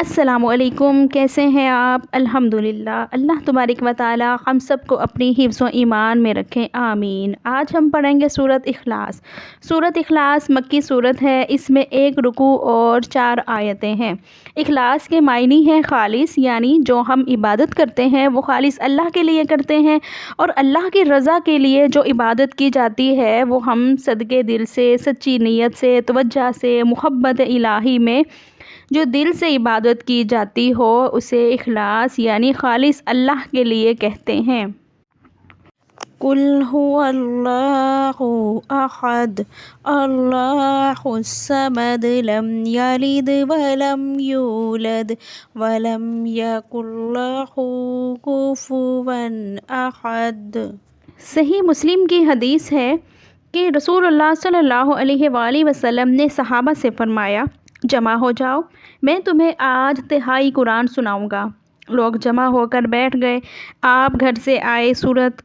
السلام علیکم، کیسے ہیں آپ؟ الحمدللہ، اللہ تبارک و تعالی ہم سب کو اپنی حفظ و ایمان میں رکھیں، آمین۔ آج ہم پڑھیں گے سورۃ اخلاص۔ سورۃ اخلاص مکی سورت ہے، اس میں 1 رکوع اور 4 آیتیں ہیں۔ اخلاص کے معنی ہیں خالص، یعنی جو ہم عبادت کرتے ہیں وہ خالص اللہ کے لیے کرتے ہیں، اور اللہ کی رضا کے لیے جو عبادت کی جاتی ہے وہ ہم صدقے دل سے، سچی نیت سے، توجہ سے، محبت الہی میں جو دل سے عبادت کی جاتی ہو اسے اخلاص یعنی خالص اللہ کے لیے کہتے ہیں۔ قُلْ هُوَ اللَّهُ أَحَدٌ اللَّهُ الصَّمَدُ لَمْ يَلِدْ وَلَمْ يُولَدْ وَلَمْ يَكُنْ لَهُ كُفُوًا أَحَدٌ۔ صحیح مسلم کی حدیث ہے کہ رسول اللہ صلی اللہ علیہ وآلہ وسلم نے صحابہ سے فرمایا، جمع ہو جاؤ، میں تمہیں آج تہائی قرآن سناؤں گا۔ لوگ جمع ہو کر بیٹھ گئے۔ آپ گھر سے آئے، سورۃ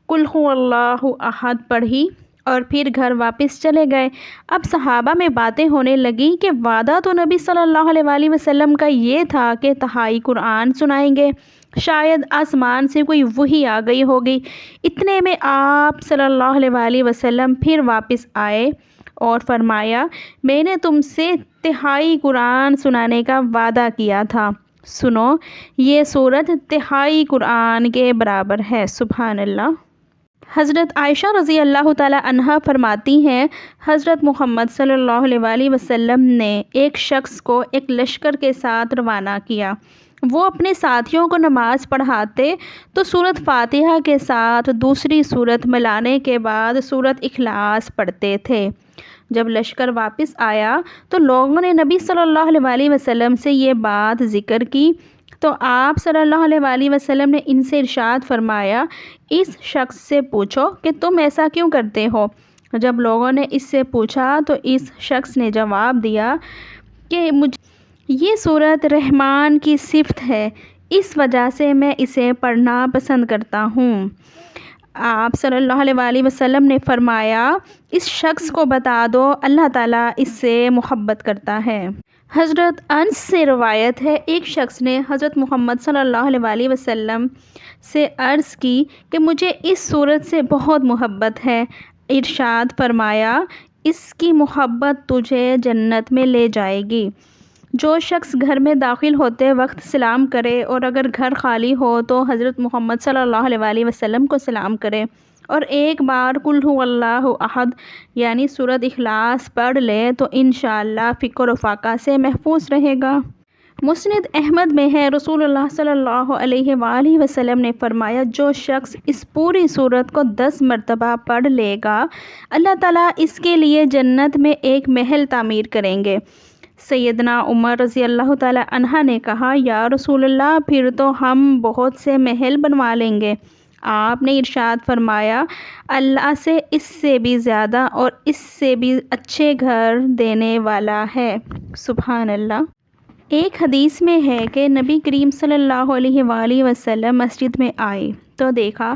قُلْ هُوَ اللَّهُ أَحَدٌ پڑھی اور پھر گھر واپس چلے گئے۔ اب صحابہ میں باتیں ہونے لگیں کہ وعدہ تو نبی صلی اللہ علیہ وآلہ وسلم کا یہ تھا کہ تہائی قرآن سنائیں گے، شاید آسمان سے کوئی وحی آ گئی ہوگی۔ اتنے میں آپ صلی اللہ علیہ وآلہ وسلم پھر واپس آئے اور فرمایا، میں نے تم سے تہائی قرآن سنانے کا وعدہ کیا تھا، سنو یہ سورت تہائی قرآن کے برابر ہے، سبحان اللہ۔ حضرت عائشہ رضی اللہ تعالی عنہا فرماتی ہیں، حضرت محمد صلی اللہ علیہ وآلہ وسلم نے ایک شخص کو ایک لشکر کے ساتھ روانہ کیا۔ وہ اپنے ساتھیوں کو نماز پڑھاتے تو سورۃ فاتحہ کے ساتھ دوسری سورت ملانے کے بعد سورۃ اخلاص پڑھتے تھے۔ جب لشکر واپس آیا تو لوگوں نے نبی صلی اللہ علیہ وآلہ وسلم سے یہ بات ذکر کی تو آپ صلی اللہ علیہ وآلہ وسلم نے ان سے ارشاد فرمایا، اس شخص سے پوچھو کہ تم ایسا کیوں کرتے ہو۔ جب لوگوں نے اس سے پوچھا تو اس شخص نے جواب دیا کہ مجھے یہ سورت رحمان کی صفت ہے، اس وجہ سے میں اسے پڑھنا پسند کرتا ہوں۔ آپ صلی اللہ علیہ وآلہ وسلم نے فرمایا، اس شخص کو بتا دو اللہ تعالیٰ اس سے محبت کرتا ہے۔ حضرت انس سے روایت ہے، ایک شخص نے حضرت محمد صلی اللہ علیہ وآلہ وسلم سے عرض کی کہ مجھے اس سورت سے بہت محبت ہے۔ ارشاد فرمایا، اس کی محبت تجھے جنت میں لے جائے گی۔ جو شخص گھر میں داخل ہوتے وقت سلام کرے اور اگر گھر خالی ہو تو حضرت محمد صلی اللہ علیہ وآلہ وسلم کو سلام کرے اور ایک بار قُلْ هُوَ اللَّهُ أَحَدٌ یعنی سورۃ اخلاص پڑھ لے تو انشاءاللہ فقر و فاقہ سے محفوظ رہے گا۔ مسند احمد میں ہے، رسول اللہ صلی اللہ علیہ وآلہ وسلم نے فرمایا، جو شخص اس پوری سورت کو 10 مرتبہ پڑھ لے گا اللہ تعالیٰ اس کے لیے جنت میں ایک محل تعمیر کریں گے۔ سیدنا عمر رضی اللہ تعالی عنہ نے کہا، یا رسول اللہ، پھر تو ہم بہت سے محل بنوا لیں گے۔ آپ نے ارشاد فرمایا، اللہ سے اس سے بھی زیادہ اور اس سے بھی اچھے گھر دینے والا ہے، سبحان اللہ۔ ایک حدیث میں ہے کہ نبی کریم صلی اللہ علیہ وآلہ وسلم مسجد میں آئے تو دیکھا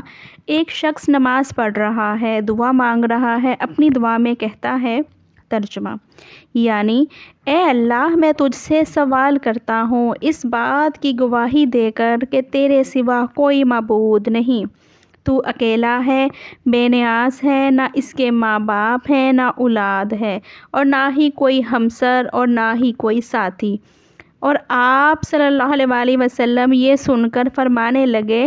ایک شخص نماز پڑھ رہا ہے، دعا مانگ رہا ہے، اپنی دعا میں کہتا ہے، ترجمہ یعنی اے اللہ، میں تجھ سے سوال کرتا ہوں اس بات کی گواہی دے کر کہ تیرے سوا کوئی معبود نہیں، تو اکیلا ہے، بے نیاز ہے، نہ اس کے ماں باپ ہیں، نہ اولاد ہے، اور نہ ہی کوئی ہمسر اور نہ ہی کوئی ساتھی۔ اور آپ صلی اللہ علیہ وآلہ وسلم یہ سن کر فرمانے لگے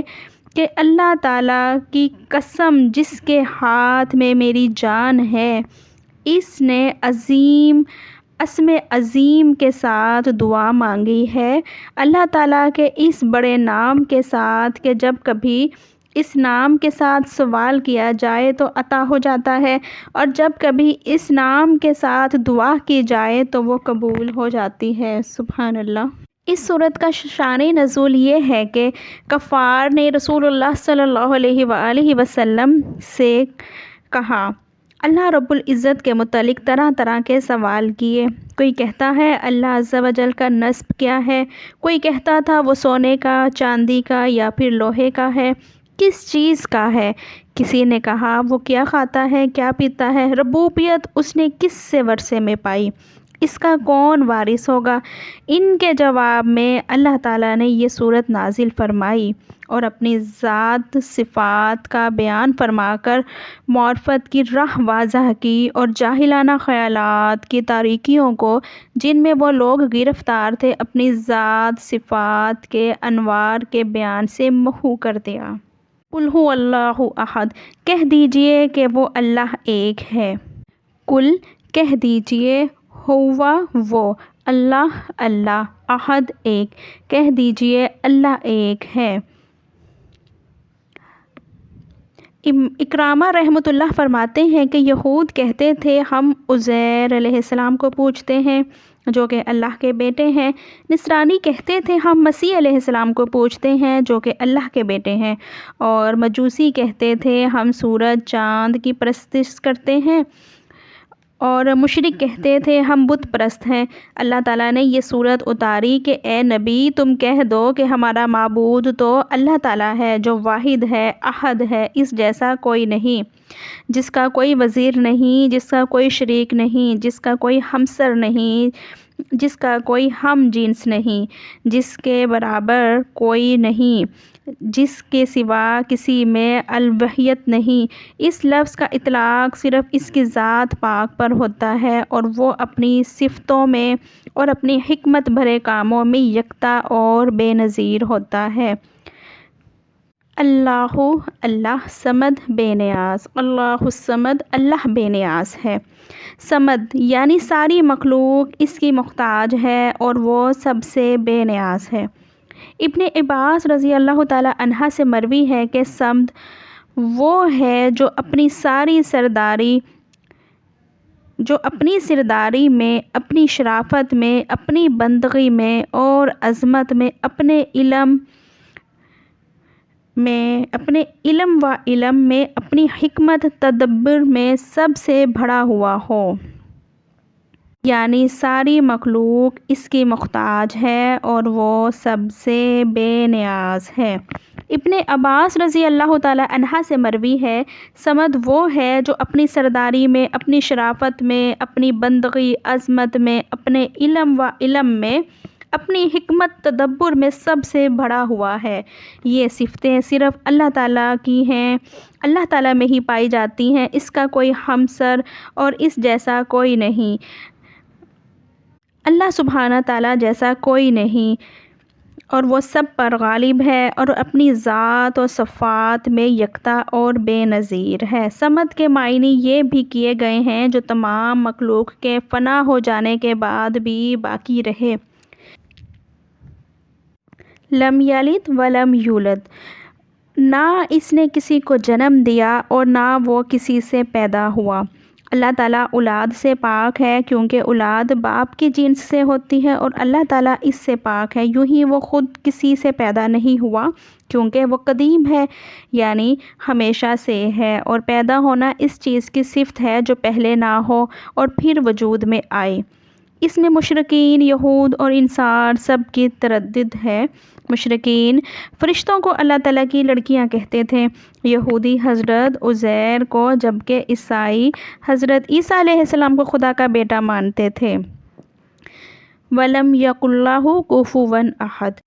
کہ اللہ تعالیٰ کی قسم جس کے ہاتھ میں میری جان ہے، اس نے اسم عظیم کے ساتھ دعا مانگی ہے، اللہ تعالیٰ کے اس بڑے نام کے ساتھ کہ جب کبھی اس نام کے ساتھ سوال کیا جائے تو عطا ہو جاتا ہے، اور جب کبھی اس نام کے ساتھ دعا کی جائے تو وہ قبول ہو جاتی ہے، سبحان اللہ۔ اس سورت کا شان نزول یہ ہے کہ کفار نے رسول اللہ صلی اللہ علیہ وآلہ وسلم سے کہا، اللہ رب العزت کے متعلق طرح طرح کے سوال کیے۔ کوئی کہتا ہے اللہ عز و جل کا نسب کیا ہے، کوئی کہتا تھا وہ سونے کا، چاندی کا یا پھر لوہے کا ہے، کس چیز کا ہے، کسی نے کہا وہ کیا کھاتا ہے، کیا پیتا ہے، ربوبیت اس نے کس سے ورثے میں پائی، اس کا کون وارث ہوگا؟ ان کے جواب میں اللہ تعالیٰ نے یہ صورت نازل فرمائی اور اپنی ذات صفات کا بیان فرما کر معرفت کی راہ واضح کی اور جاہلانہ خیالات کی تاریکیوں کو جن میں وہ لوگ گرفتار تھے اپنی ذات صفات کے انوار کے بیان سے محو کر دیا۔ قل هو اللہ احد، کہہ دیجئے کہ وہ اللہ ایک ہے۔ قل، کہہ دیجئے، ہوا وہ، اللہ اللہ، احد ایک، کہہ دیجئے اللہ ایک ہے۔ اکرامہ رحمۃ اللہ فرماتے ہیں کہ یہود کہتے تھے ہم عزیر علیہ السلام کو پوجتے ہیں جو کہ اللہ کے بیٹے ہیں۔ نصرانی کہتے تھے ہم مسیح علیہ السلام کو پوجتے ہیں جو کہ اللہ کے بیٹے ہیں۔ اور مجوسی کہتے تھے ہم سورج چاند کی پرستش کرتے ہیں۔ اور مشرک کہتے تھے ہم بت پرست ہیں۔ اللہ تعالیٰ نے یہ صورت اتاری کہ اے نبی تم کہہ دو کہ ہمارا معبود تو اللہ تعالیٰ ہے جو واحد ہے، احد ہے، اس جیسا کوئی نہیں، جس کا کوئی وزیر نہیں، جس کا کوئی شریک نہیں، جس کا کوئی ہمسر نہیں، جس کا کوئی ہم جنس نہیں، جس کے برابر کوئی نہیں، جس کے سوا کسی میں الوہیت نہیں۔ اس لفظ کا اطلاق صرف اس کی ذات پاک پر ہوتا ہے اور وہ اپنی صفتوں میں اور اپنی حکمت بھرے کاموں میں یکتا اور بے نظیر ہوتا ہے۔ اللہ اللہ صمد بے نیاز، اللہ الصمد اللہ بے نیاز ہے۔ صمد یعنی ساری مخلوق اس کی محتاج ہے اور وہ سب سے بے نیاز ہے۔ ابن عباس رضی اللہ تعالی عنہ سے مروی ہے کہ صمد وہ ہے جو اپنی سرداری میں، اپنی شرافت میں، اپنی بندگی میں اور عظمت میں، اپنے علم و علم میں، اپنی حکمت تدبر میں سب سے بڑا ہوا ہو۔ یعنی ساری مخلوق اس کی محتاج ہے اور وہ سب سے بے نیاز ہے۔ ابن عباس رضی اللہ تعالی عنہ سے مروی ہے صمد وہ ہے جو اپنی سرداری میں، اپنی شرافت میں، اپنی بندگی، عظمت میں، اپنے علم و علم میں، اپنی حکمت تدبر میں سب سے بڑا ہوا ہے۔ یہ صفتیں صرف اللہ تعالیٰ کی ہیں، اللہ تعالیٰ میں ہی پائی جاتی ہیں، اس کا کوئی ہمسر اور اس جیسا کوئی نہیں، اللہ سبحانہ تعالیٰ جیسا کوئی نہیں، اور وہ سب پر غالب ہے اور اپنی ذات و صفات میں یکتا اور بے نظیر ہے۔ صمد کے معنی یہ بھی کیے گئے ہیں جو تمام مخلوق کے فنا ہو جانے کے بعد بھی باقی رہے۔ لم یلد ولم یولد، نہ اس نے کسی کو جنم دیا اور نہ وہ کسی سے پیدا ہوا۔ اللہ تعالیٰ اولاد سے پاک ہے کیونکہ اولاد باپ کی جنس سے ہوتی ہے اور اللہ تعالیٰ اس سے پاک ہے، یوں ہی وہ خود کسی سے پیدا نہیں ہوا کیونکہ وہ قدیم ہے یعنی ہمیشہ سے ہے، اور پیدا ہونا اس چیز کی صفت ہے جو پہلے نہ ہو اور پھر وجود میں آئے۔ اس میں مشرکین یہود اور انصار سب کی تردد ہے۔ مشرکین فرشتوں کو اللہ تعالیٰ کی لڑکیاں کہتے تھے، یہودی حضرت عزیر کو جبکہ عیسائی حضرت عیسیٰ علیہ السلام کو خدا کا بیٹا مانتے تھے۔ وَلَمْ يَكُنْ لَهُ كُفُوًا أَحَدٌ،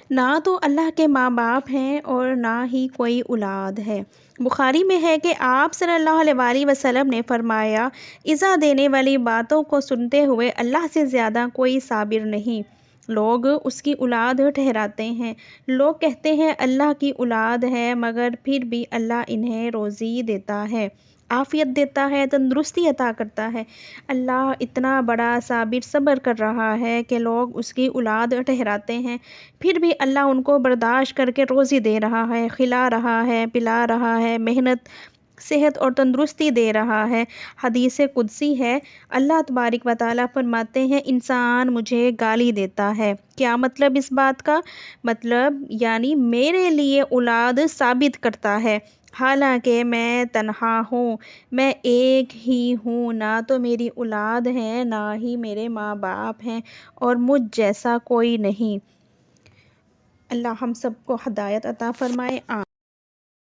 نہ تو اللہ کے ماں باپ ہیں اور نہ ہی کوئی اولاد ہے۔ بخاری میں ہے کہ آپ صلی اللہ علیہ وآلہ وسلم نے فرمایا، ایذا دینے والی باتوں کو سنتے ہوئے اللہ سے زیادہ کوئی صابر نہیں۔ لوگ اس کی اولاد ٹھہراتے ہیں، لوگ کہتے ہیں اللہ کی اولاد ہے، مگر پھر بھی اللہ انہیں روزی دیتا ہے، عافیت دیتا ہے، تندرستی عطا کرتا ہے۔ اللہ اتنا بڑا صبر کر رہا ہے کہ لوگ اس کی اولاد ٹھہراتے ہیں، پھر بھی اللہ ان کو برداشت کر کے روزی دے رہا ہے، کھلا رہا ہے، پلا رہا ہے، محنت، صحت اور تندرستی دے رہا ہے۔ حدیث قدسی ہے، اللہ تبارک و تعالیٰ فرماتے ہیں انسان مجھے گالی دیتا ہے۔ کیا مطلب اس بات کا؟ مطلب یعنی میرے لیے اولاد ثابت کرتا ہے، حالانکہ میں تنہا ہوں، میں ایک ہی ہوں، نہ تو میری اولاد ہے نہ ہی میرے ماں باپ ہیں اور مجھ جیسا کوئی نہیں۔ اللہ ہم سب کو ہدایت عطا فرمائے۔